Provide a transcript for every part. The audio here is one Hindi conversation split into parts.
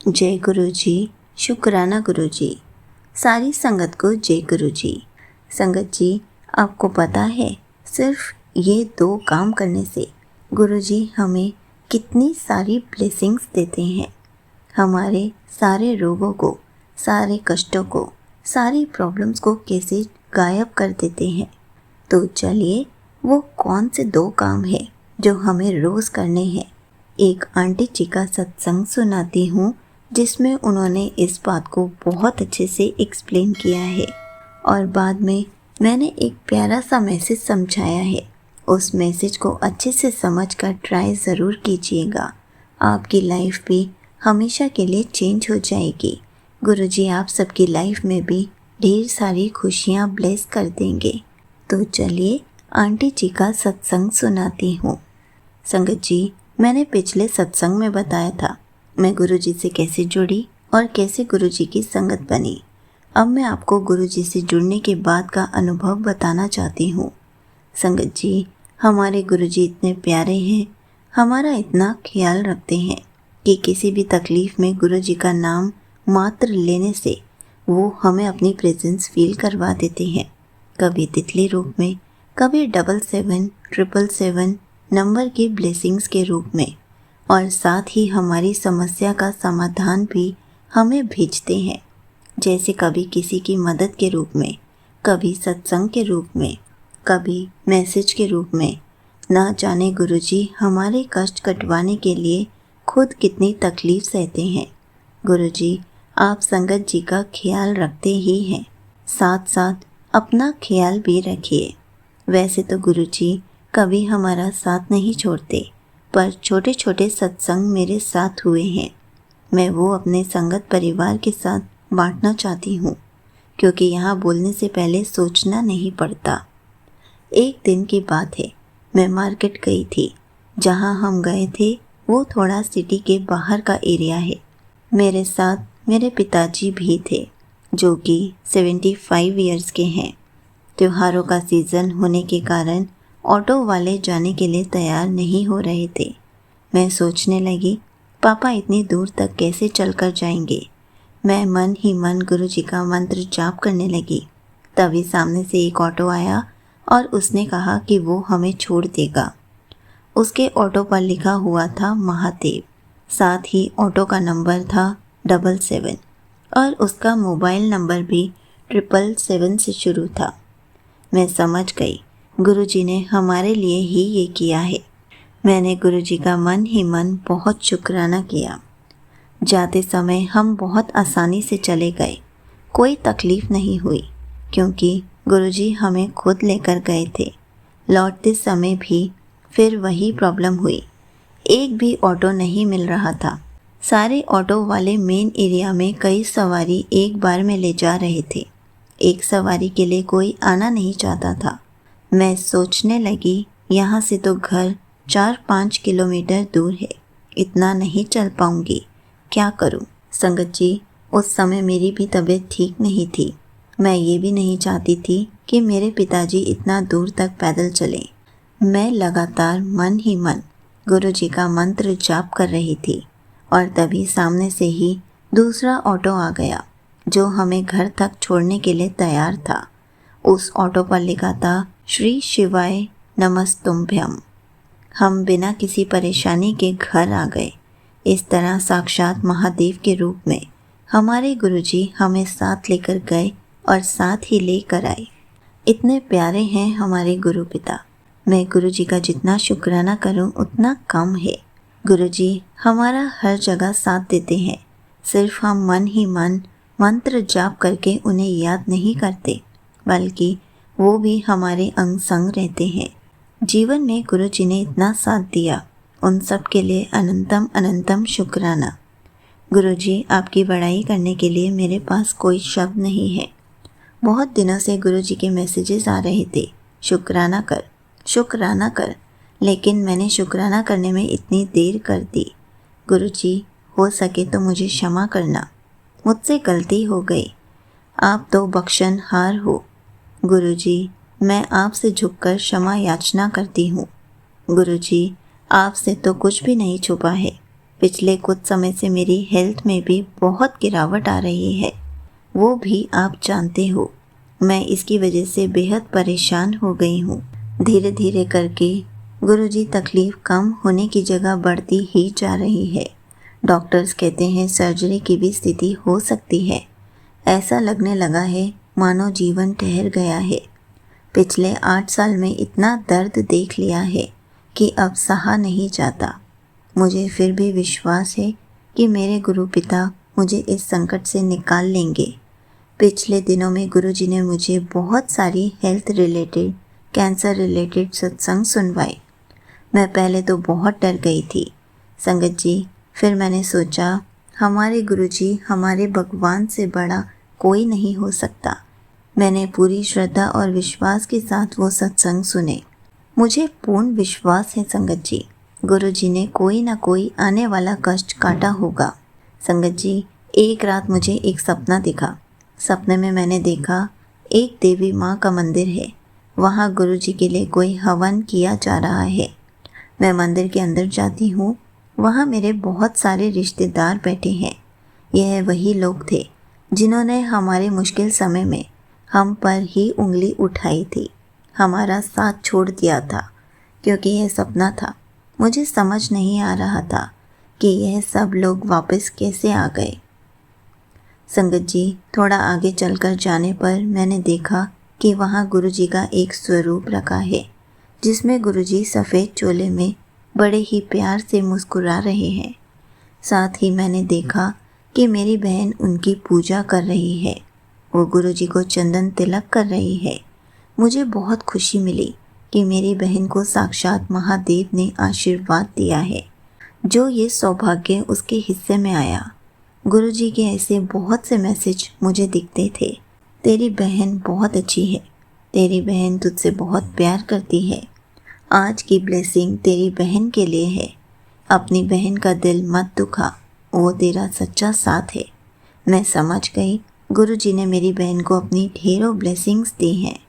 जय गुरु जी। शुक्राना गुरु जी। सारी संगत को जय गुरु जी। संगत जी, आपको पता है सिर्फ ये 2 काम करने से गुरु जी हमें कितनी सारी ब्लेसिंग्स देते हैं। हमारे सारे रोगों को, सारे कष्टों को, सारी प्रॉब्लम्स को कैसे गायब कर देते हैं। तो चलिए, वो कौन से 2 काम है जो हमें रोज़ करने हैं। एक आंटी जी का सत्संग सुनाती हूँ जिसमें उन्होंने इस बात को बहुत अच्छे से एक्सप्लेन किया है और बाद में मैंने एक प्यारा सा मैसेज समझाया है। उस मैसेज को अच्छे से समझकर ट्राई ज़रूर कीजिएगा। आपकी लाइफ भी हमेशा के लिए चेंज हो जाएगी। गुरुजी आप सबकी लाइफ में भी ढेर सारी खुशियाँ ब्लेस कर देंगे। तो चलिए आंटी जी का सत्संग सुनाती हूँ। संगत जी, मैंने पिछले सत्संग में बताया था मैं गुरुजी से कैसे जुड़ी और कैसे गुरुजी की संगत बनी। अब मैं आपको गुरुजी से जुड़ने के बाद का अनुभव बताना चाहती हूँ। संगत जी, हमारे गुरुजी इतने प्यारे हैं, हमारा इतना ख्याल रखते हैं कि किसी भी तकलीफ़ में गुरुजी का नाम मात्र लेने से वो हमें अपनी प्रेजेंस फील करवा देते हैं। कभी तितली रूप में, कभी 77 777 नंबर की ब्लेसिंग्स के रूप में, और साथ ही हमारी समस्या का समाधान भी हमें भेजते हैं। जैसे कभी किसी की मदद के रूप में, कभी सत्संग के रूप में, कभी मैसेज के रूप में। ना जाने गुरुजी हमारे कष्ट कटवाने के लिए खुद कितनी तकलीफ सहते हैं। गुरुजी आप संगत जी का ख्याल रखते ही हैं, साथ साथ अपना ख्याल भी रखिए। वैसे तो गुरुजी कभी हमारा साथ नहीं छोड़ते, पर छोटे छोटे सत्संग मेरे साथ हुए हैं। मैं वो अपने संगत परिवार के साथ बांटना चाहती हूँ, क्योंकि यहाँ बोलने से पहले सोचना नहीं पड़ता। एक दिन की बात है, मैं मार्केट गई थी। जहाँ हम गए थे वो थोड़ा सिटी के बाहर का एरिया है। मेरे साथ मेरे पिताजी भी थे, जो कि 75 ईयर्स के हैं। त्योहारों का सीज़न होने के कारण ऑटो वाले जाने के लिए तैयार नहीं हो रहे थे। मैं सोचने लगी, पापा इतनी दूर तक कैसे चलकर जाएंगे। मैं मन ही मन गुरुजी का मंत्र जाप करने लगी। तभी सामने से एक ऑटो आया और उसने कहा कि वो हमें छोड़ देगा। उसके ऑटो पर लिखा हुआ था महादेव, साथ ही ऑटो का नंबर था 77 और उसका मोबाइल नंबर भी 777 से शुरू था। मैं समझ गई गुरुजी ने हमारे लिए ही ये किया है। मैंने गुरुजी का मन ही मन बहुत शुक्राना किया। जाते समय हम बहुत आसानी से चले गए, कोई तकलीफ़ नहीं हुई, क्योंकि गुरुजी हमें खुद लेकर गए थे। लौटते समय भी फिर वही प्रॉब्लम हुई, एक भी ऑटो नहीं मिल रहा था। सारे ऑटो वाले मेन एरिया में कई सवारी एक बार में ले जा रहे थे। एक सवारी के लिए कोई आना नहीं चाहता था। मैं सोचने लगी, यहाँ से तो घर 4-5 किलोमीटर दूर है, इतना नहीं चल पाऊँगी, क्या करूँ। संगत जी, उस समय मेरी भी तबीयत ठीक नहीं थी। मैं ये भी नहीं चाहती थी कि मेरे पिताजी इतना दूर तक पैदल चलें। मैं लगातार मन ही मन गुरुजी का मंत्र जाप कर रही थी और तभी सामने से ही दूसरा ऑटो आ गया, जो हमें घर तक छोड़ने के लिए तैयार था। उस ऑटो पर लिखा था श्री शिवाय नमस्तुभ्यम। हम बिना किसी परेशानी के घर आ गए। इस तरह साक्षात महादेव के रूप में हमारे गुरुजी हमें साथ लेकर गए और साथ ही लेकर आए। इतने प्यारे हैं हमारे गुरु पिता। मैं गुरुजी का जितना शुक्राना करूं उतना कम है। गुरुजी हमारा हर जगह साथ देते हैं, सिर्फ हम मन ही मन मंत्र जाप करके उन्हें याद नहीं करते, बल्कि वो भी हमारे अंग संग रहते हैं। जीवन में गुरुजी ने इतना साथ दिया, उन सब के लिए अनंतम अनंतम शुक्राना। गुरुजी आपकी बड़ाई करने के लिए मेरे पास कोई शब्द नहीं है। बहुत दिनों से गुरुजी के मैसेजेस आ रहे थे, शुक्राना कर, शुक्राना कर, लेकिन मैंने शुक्राना करने में इतनी देर कर दी। गुरुजी हो सके तो मुझे क्षमा करना, मुझसे गलती हो गई। आप तो बख्शनहार हो। गुरुजी मैं आपसे झुककर क्षमा याचना करती हूँ। गुरुजी आपसे तो कुछ भी नहीं छुपा है, पिछले कुछ समय से मेरी हेल्थ में भी बहुत गिरावट आ रही है, वो भी आप जानते हो। मैं इसकी वजह से बेहद परेशान हो गई हूँ। धीरे धीरे करके गुरुजी तकलीफ़ कम होने की जगह बढ़ती ही जा रही है। डॉक्टर्स कहते हैं सर्जरी की भी स्थिति हो सकती है। ऐसा लगने लगा है मानो जीवन ठहर गया है। पिछले 8 साल में इतना दर्द देख लिया है कि अब सहा नहीं जाता। मुझे फिर भी विश्वास है कि मेरे गुरु पिता मुझे इस संकट से निकाल लेंगे। पिछले दिनों में गुरुजी ने मुझे बहुत सारी हेल्थ रिलेटेड, कैंसर रिलेटेड सत्संग सुनवाए। मैं पहले तो बहुत डर गई थी संगत जी। फिर मैंने सोचा हमारे गुरुजी हमारे भगवान से बड़ा कोई नहीं हो सकता। मैंने पूरी श्रद्धा और विश्वास के साथ वो सत्संग सुने। मुझे पूर्ण विश्वास है संगत जी, गुरुजी ने कोई ना कोई आने वाला कष्ट काटा होगा। संगत जी, एक रात मुझे एक सपना दिखा। सपने में मैंने देखा एक देवी माँ का मंदिर है। वहाँ गुरुजी के लिए कोई हवन किया जा रहा है। मैं मंदिर के अंदर जाती हूँ। वहाँ मेरे बहुत सारे रिश्तेदार बैठे हैं। यह वही लोग थे जिन्होंने हमारे मुश्किल समय में हम पर ही उंगली उठाई थी, हमारा साथ छोड़ दिया था। क्योंकि यह सपना था, मुझे समझ नहीं आ रहा था कि यह सब लोग वापस कैसे आ गए। संगत जी, थोड़ा आगे चलकर जाने पर मैंने देखा कि वहाँ गुरुजी का एक स्वरूप रखा है, जिसमें गुरुजी सफ़ेद चोले में बड़े ही प्यार से मुस्कुरा रहे हैं। साथ ही मैंने देखा कि मेरी बहन उनकी पूजा कर रही है। वो गुरुजी को चंदन तिलक कर रही है। मुझे बहुत खुशी मिली कि मेरी बहन को साक्षात महादेव ने आशीर्वाद दिया है। जो ये सौभाग्य उसके हिस्से में आया। गुरुजी के ऐसे बहुत से मैसेज मुझे दिखते थे। तेरी बहन बहुत अच्छी है, तेरी बहन तुझसे बहुत प्यार करती है, आज की ब्लेसिंग तेरी बहन के लिए है। अपनी बहन का दिल मत दुखा, वो तेरा सच्चा साथ है। मैं समझ गई गुरुजी ने मेरी बहन को अपनी ढेरों ब्लेसिंग्स दी हैं।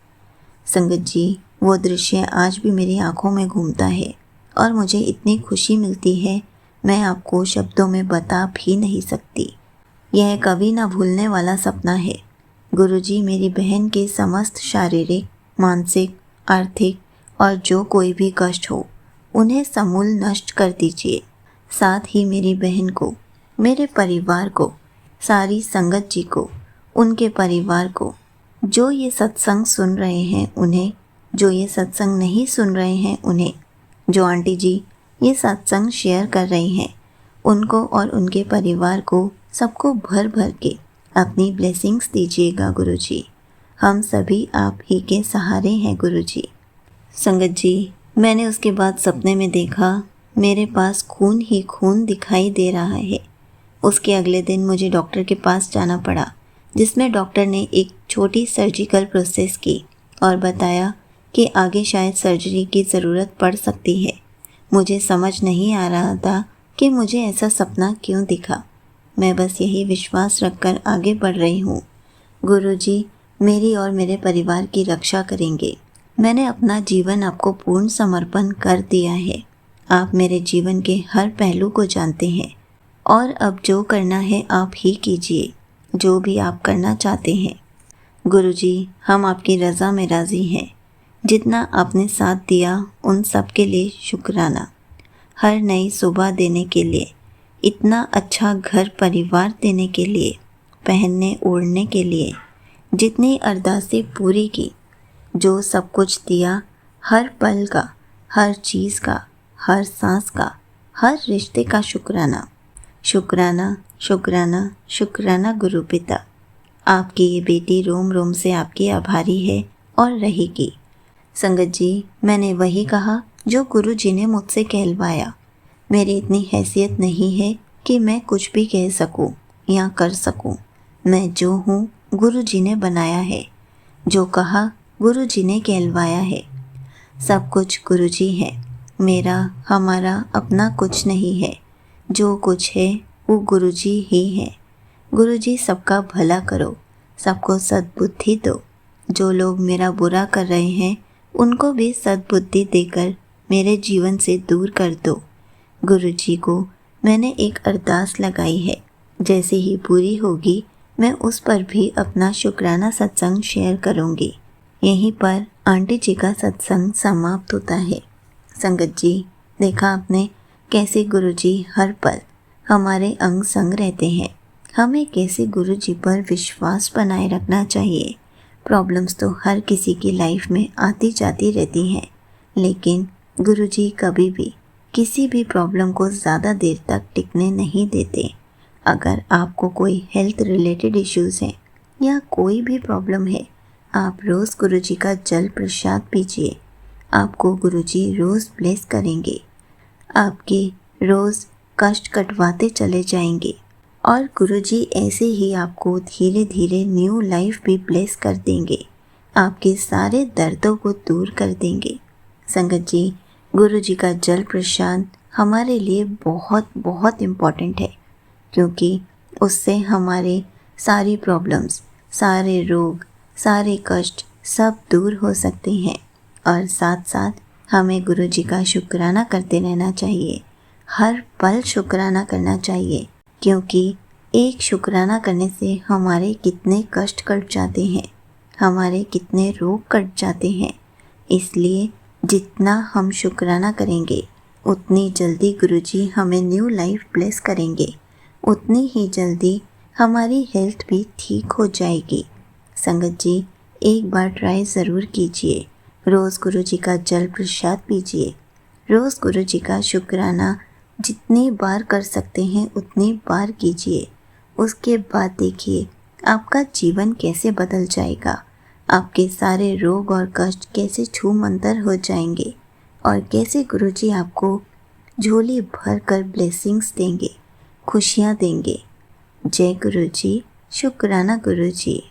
संगत जी, वो दृश्य आज भी मेरी आंखों में घूमता है और मुझे इतनी खुशी मिलती है, मैं आपको शब्दों में बता भी नहीं सकती। यह कभी ना भूलने वाला सपना है। गुरुजी मेरी बहन के समस्त शारीरिक, मानसिक, आर्थिक और जो कोई भी कष्ट हो, उन्हें समूल नष्ट कर दीजिए। साथ ही मेरी बहन को, मेरे परिवार को, सारी संगत जी को, उनके परिवार को, जो ये सत्संग सुन रहे हैं उन्हें, जो ये सत्संग नहीं सुन रहे हैं उन्हें, जो आंटी जी ये सत्संग शेयर कर रही हैं उनको और उनके परिवार को, सबको भर भर के अपनी ब्लेसिंग्स दीजिएगा गुरुजी। हम सभी आप ही के सहारे हैं गुरुजी। संगत जी, मैंने उसके बाद सपने में देखा मेरे पास खून ही खून दिखाई दे रहा है। उसके अगले दिन मुझे डॉक्टर के पास जाना पड़ा, जिसमें डॉक्टर ने एक छोटी सर्जिकल प्रोसेस की और बताया कि आगे शायद सर्जरी की ज़रूरत पड़ सकती है। मुझे समझ नहीं आ रहा था कि मुझे ऐसा सपना क्यों दिखा। मैं बस यही विश्वास रखकर आगे बढ़ रही हूँ। गुरुजी मेरी और मेरे परिवार की रक्षा करेंगे। मैंने अपना जीवन आपको पूर्ण समर्पण कर दिया है। आप मेरे जीवन के हर पहलू को जानते हैं और अब जो करना है आप ही कीजिए, जो भी आप करना चाहते हैं। गुरुजी, हम आपकी रज़ा में राज़ी हैं। जितना आपने साथ दिया उन सब के लिए शुक्राना। हर नई सुबह देने के लिए, इतना अच्छा घर परिवार देने के लिए, पहनने ओढ़ने के लिए, जितनी अरदासें पूरी की, जो सब कुछ दिया, हर पल का, हर चीज़ का, हर सांस का, हर रिश्ते का शुक्राना। शुक्राना, शुक्राना, शुक्राना गुरु पिता। आपकी ये बेटी रोम रोम से आपकी आभारी है और रहेगी। संगत जी, मैंने वही कहा जो गुरु जी ने मुझसे कहलवाया। मेरी इतनी हैसियत नहीं है कि मैं कुछ भी कह सकूं या कर सकूं। मैं जो हूँ गुरु जी ने बनाया है, जो कहा गुरु जी ने कहलवाया है। सब कुछ गुरु जी है, मेरा हमारा अपना कुछ नहीं है। जो कुछ है वो गुरु जी ही है। गुरु जी सबका भला करो, सबको सद्बुद्धि दो। जो लोग मेरा बुरा कर रहे हैं उनको भी सद्बुद्धि देकर मेरे जीवन से दूर कर दो। गुरु जी को मैंने एक अरदास लगाई है, जैसे ही पूरी होगी मैं उस पर भी अपना शुक्राना सत्संग शेयर करूँगी। यहीं पर आंटी जी का सत्संग समाप्त होता है। संगत जी, देखा आपने कैसे गुरुजी हर पल हमारे अंग संग रहते हैं। हमें कैसे गुरुजी पर विश्वास बनाए रखना चाहिए। प्रॉब्लम्स तो हर किसी की लाइफ में आती जाती रहती हैं, लेकिन गुरुजी कभी भी किसी भी प्रॉब्लम को ज़्यादा देर तक टिकने नहीं देते। अगर आपको कोई हेल्थ रिलेटेड इश्यूज़ हैं या कोई भी प्रॉब्लम है, आप रोज़ गुरुजी का जल प्रसाद पीजिए। आपको गुरुजी रोज़ ब्लेस करेंगे। आपके रोज़ कष्ट कटवाते चले जाएंगे और गुरुजी ऐसे ही आपको धीरे धीरे न्यू लाइफ भी ब्लेस कर देंगे। आपके सारे दर्दों को दूर कर देंगे। संगत जी, गुरुजी का जल प्रसाद हमारे लिए बहुत बहुत इम्पॉर्टेंट है, क्योंकि उससे हमारे सारी प्रॉब्लम्स, सारे रोग, सारे कष्ट सब दूर हो सकते हैं। और साथ साथ हमें गुरुजी का शुक्राना करते रहना चाहिए। हर पल शुक्राना करना चाहिए, क्योंकि एक शुक्राना करने से हमारे कितने कष्ट कट जाते हैं, हमारे कितने रोग कट जाते हैं। इसलिए जितना हम शुक्राना करेंगे, उतनी जल्दी गुरुजी हमें न्यू लाइफ ब्लेस करेंगे, उतनी ही जल्दी हमारी हेल्थ भी ठीक हो जाएगी। संगत जी, एक बार ट्राई ज़रूर कीजिए। रोज़ गुरुजी का जल प्रसाद पीजिए। रोज़ गुरुजी का शुक्राना जितनी बार कर सकते हैं उतनी बार कीजिए। उसके बाद देखिए आपका जीवन कैसे बदल जाएगा। आपके सारे रोग और कष्ट कैसे छूमंतर हो जाएंगे और कैसे गुरुजी आपको झोली भर कर ब्लेसिंग्स देंगे, खुशियाँ देंगे। जय गुरुजी, शुक्राना गुरुजी।